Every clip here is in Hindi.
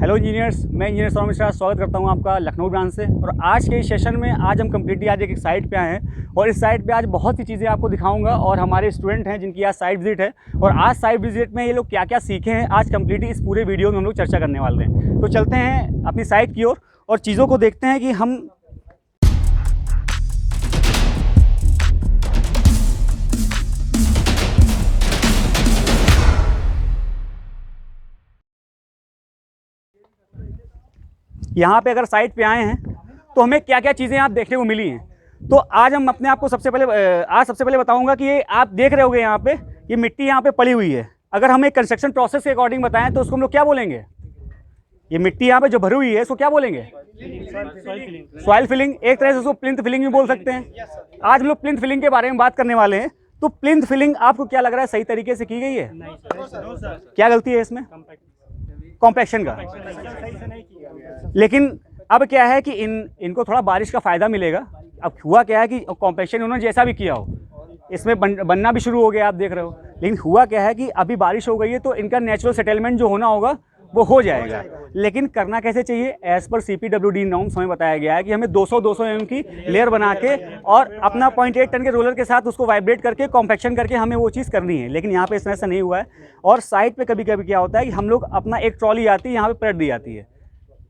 हेलो इंजीनियर्स, मैं इंजीनियर सौरभ मिश्रा स्वागत करता हूं आपका लखनऊ ब्रांच से। और आज के इस सेशन में आज हम कम्प्लीटली आज एक साइट पे आए हैं और इस साइट पे आज बहुत सी चीज़ें आपको दिखाऊंगा। और हमारे स्टूडेंट हैं जिनकी आज साइट विजिट है और आज साइट विजिट में ये लोग क्या क्या सीखे हैं आज कम्प्लीटली इस पूरे वीडियो में हम लोग चर्चा करने वाले हैं। तो चलते हैं अपनी साइट की ओर और चीज़ों को देखते हैं कि हम यहाँ पे अगर साइट पे आए हैं तो हमें क्या क्या चीज़ें आप देखने को मिली हैं। तो आज हम अपने आप को सबसे पहले बताऊंगा कि ये आप देख रहे होगे यहाँ पे ये मिट्टी यहाँ पे पड़ी हुई है। अगर हम एक कंस्ट्रक्शन प्रोसेस के अकॉर्डिंग बताएं तो उसको हम लोग क्या बोलेंगे? ये मिट्टी यहाँ पे जो भरी हुई है इसको क्या बोलेंगे? Soil filling. एक तरह से उसको प्लिंथ फिलिंग भी बोल सकते हैं। आज हम लोग प्लिंथ फिलिंग के बारे में बात करने वाले हैं। तो प्लिंथ फिलिंग आपको क्या लग रहा है सही तरीके से की गई है? क्या गलती है इसमें? कॉम्पैक्शन का। लेकिन अब क्या है कि इनको थोड़ा बारिश का फ़ायदा मिलेगा। अब हुआ क्या है कि कॉम्पैक्शन उन्होंने जैसा भी किया हो इसमें बनना भी शुरू हो गया, आप देख रहे हो। लेकिन हुआ क्या है कि अभी बारिश हो गई है तो इनका नेचुरल सेटलमेंट जो होना होगा वो हो जाएगा। लेकिन करना कैसे चाहिए? एज़ पर CPWD नॉर्म्स हमें बताया गया है कि हमें 200 mm की लेयर बना के और अपना 0.8 टन के रोलर के साथ उसको वाइब्रेट करके कॉम्पैक्शन करके हमें वो चीज़ करनी है। लेकिन यहाँ पे इस तरह से नहीं हुआ है। और साइड पे कभी कभी क्या होता है कि हम लोग अपना एक ट्रॉली आती है यहाँ पे पलट दी जाती है,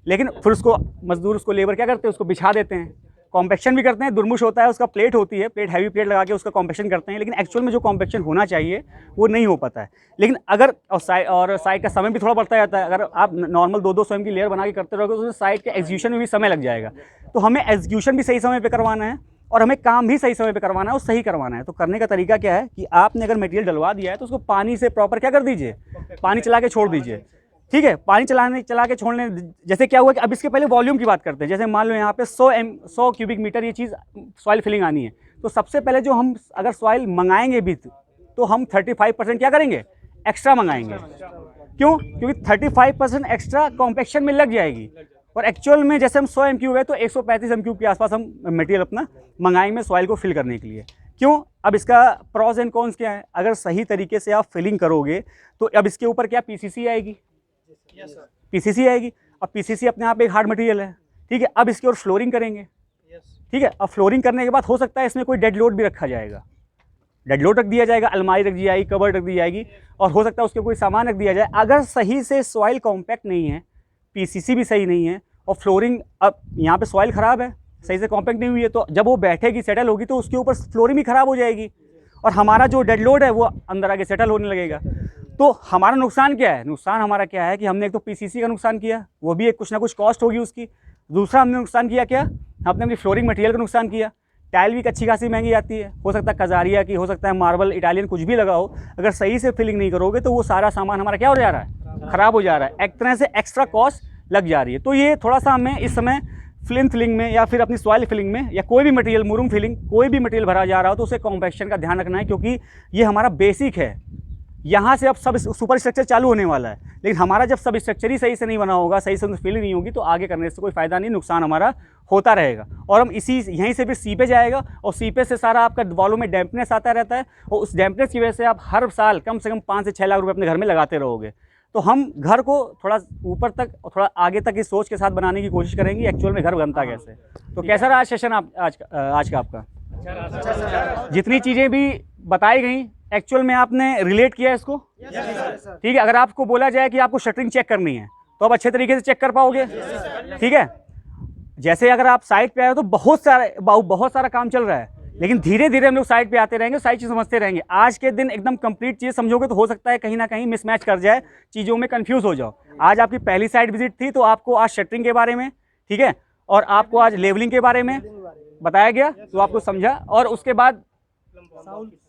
लेकिन फिर उसको मजदूर उसको लेबर क्या करते हैं? उसको बिछा देते हैं, कॉम्पैक्शन भी करते हैं। दुरमुश होता है, उसका प्लेट होती है, प्लेट हैवी प्लेट लगा के उसका कॉम्पैक्शन करते हैं। लेकिन एक्चुअल में जो कॉम्पैक्शन होना चाहिए वो नहीं हो पाता है। लेकिन अगर और साइट का समय भी थोड़ा बढ़ता जाता है। अगर आप नॉर्मल 200 mm की लेयर बना के करते रहोगे तो साइट के एग्जीक्यूशन में भी समय लग जाएगा। तो हमें एग्जीक्यूशन भी सही समय पर करवाना है और हमें काम भी सही समय पे करवाना है और सही करवाना है। तो करने का तरीका क्या है कि आपने अगर मटेरियल डलवा दिया है तो उसको पानी से प्रॉपर क्या कर दीजिए? पानी चला के छोड़ दीजिए। ठीक है, पानी चला के छोड़ने। जैसे क्या हुआ कि अब इसके पहले वॉल्यूम की बात करते हैं। जैसे मान लो यहाँ पे 100 क्यूबिक मीटर ये चीज़ सॉइल फिलिंग आनी है। तो सबसे पहले जो हम अगर सॉइल मंगाएंगे भी तो हम 35% क्या करेंगे? एक्स्ट्रा मंगाएंगे। क्यों? क्योंकि 35% एक्स्ट्रा कॉम्पैक्शन में लग जाएगी। और एक्चुअल में जैसे हम 100 MQ है तो 135 MQ के आसपास हम मटेरियल अपना मंगाएंगे सॉइल को फिल करने के लिए। क्यों? अब इसका प्रॉस एंड कॉन्स क्या है? अगर सही तरीके से आप फिलिंग करोगे तो अब इसके ऊपर क्या PCC आएगी? PCC आएगी। अब PCC अपने आप एक हार्ड मटेरियल है। ठीक है, अब इसकी ओर फ्लोरिंग करेंगे। ठीक है, अब फ्लोरिंग करने के बाद हो सकता है इसमें कोई डेड लोड भी रखा जाएगा। डेड लोड रख दिया जाएगा, अलमारी रख दी जाएगी, कबर्ड रख दी जाएगी और हो सकता है उसके कोई सामान रख दिया जाए। अगर सही से सॉइल कॉम्पैक्ट नहीं है, PCC भी सही नहीं है और फ्लोरिंग, अब यहाँ पे सॉइल ख़राब है, सही से कॉम्पैक्ट नहीं हुई है, तो जब वो बैठेगी सेटल होगी तो उसके ऊपर फ्लोरिंग भी ख़राब हो जाएगी और हमारा जो डेड लोड है वो अंदर आके सेटल होने लगेगा। तो हमारा नुकसान क्या है? नुकसान हमारा क्या है कि हमने एक तो PCC का नुकसान किया, वो भी एक कुछ ना कुछ कॉस्ट होगी उसकी। दूसरा हमने नुकसान किया क्या? हमने अपनी फ्लोरिंग मटेरियल का नुकसान किया। टाइल भी अच्छी खासी महंगी आती है, हो सकता है कजारिया की, हो सकता है मार्बल, इटालियन, कुछ भी लगा हो। अगर सही से फिलिंग नहीं करोगे तो वो सारा सामान हमारा क्या हो जा रहा है? ख़राब हो जा रहा है। एक तरह से एक्स्ट्रा कॉस्ट लग जा रही है। तो ये थोड़ा सा हमें इस समय प्लिंथ फिलिंग में या फिर अपनी सॉइल फिलिंग में या कोई भी मटेरियल, मुरूम फिलिंग, कोई भी मटेरियल भरा जा रहा हो तो उसे कॉम्पैक्शन का ध्यान रखना है, क्योंकि ये हमारा बेसिक है। यहाँ से अब सब सुपर स्ट्रक्चर चालू होने वाला है। लेकिन हमारा जब सब स्ट्रक्चर ही सही से नहीं बना होगा, सही से फिलिंग नहीं होगी तो आगे करने से कोई फ़ायदा नहीं, नुकसान हमारा होता रहेगा। और हम यहीं से फिर सीपे जाएगा और सीपे से सारा आपका वॉलों में डैम्पनेस आता रहता है और उस डैम्पनेस की वजह से आप हर साल कम से कम 5 से 6 लाख रुपये अपने घर में लगाते रहोगे। तो हम घर को थोड़ा ऊपर तक और थोड़ा आगे तक इस सोच के साथ बनाने की कोशिश करेंगे एक्चुअल में घर बनता कैसे। तो कैसा रहा सेशन आज का आपका? जितनी चीज़ें भी बताई गई एक्चुअल में आपने रिलेट किया इसको? ठीक है, अगर आपको बोला जाए कि आपको शटरिंग चेक करनी है तो आप अच्छे तरीके से चेक कर पाओगे। ठीक है, जैसे अगर आप साइट पे आए तो बहुत सारा काम चल रहा है, लेकिन धीरे धीरे हम लोग साइट पे आते रहेंगे, सारी चीज़ समझते रहेंगे। आज के दिन एकदम कंप्लीट चीज़ समझोगे तो हो सकता है कहीं ना कहीं मिसमैच कर जाए, चीज़ों में कंफ्यूज हो जाओ। आज आपकी पहली साइट विजिट थी तो आपको आज शटरिंग के बारे में, ठीक है, और आपको आज लेवलिंग के बारे में बताया गया तो आपको समझा। और उसके बाद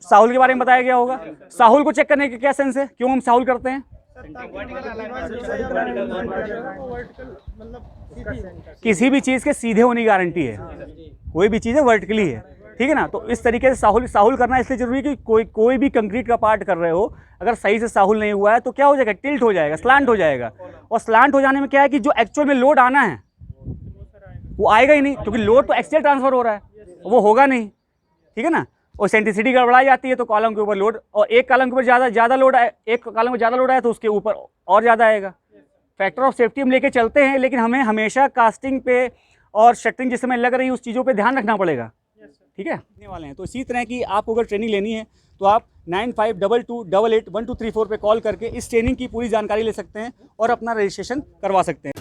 साहुल के बारे में बताया गया होगा। साहुल को चेक करने का क्या सेंस है? क्यों हम साहुल करते हैं? किसी भी चीज़ के सीधे होने की गारंटी है, कोई भी चीज़ है वर्टिकली है। ठीक है ना, तो इस तरीके से साहुल करना इसलिए जरूरी है कि कोई भी कंक्रीट का पार्ट कर रहे हो, अगर सही से साहुल नहीं हुआ है तो क्या हो जाएगा? टिल्ट हो जाएगा, स्लांट हो जाएगा। और स्लांट हो जाने में क्या है कि जो एक्चुअल में लोड आना है वो आएगा ही नहीं, क्योंकि लोड तो एक्सियल ट्रांसफर हो रहा है, वो होगा नहीं। ठीक है ना, और सेंट्रिसिटी गड़बड़ा जाती है तो कॉलम के ऊपर लोड, और एक कॉलम के ऊपर ज़्यादा लोड आए, एक कॉलम में ज़्यादा लोड आया तो उसके ऊपर और ज़्यादा आएगा। फैक्टर ऑफ सेफ्टी हम लेके चलते हैं, लेकिन हमें हमेशा कास्टिंग पे और शटरिंग जिस समय लग रही है उस चीज़ों पे ध्यान रखना पड़ेगा। ठीक है, लेने वाले हैं। तो इसी तरह की आपको अगर ट्रेनिंग लेनी है तो आप 9522881234 पे कॉल करके इस ट्रेनिंग की पूरी जानकारी ले सकते हैं और अपना रजिस्ट्रेशन करवा सकते हैं।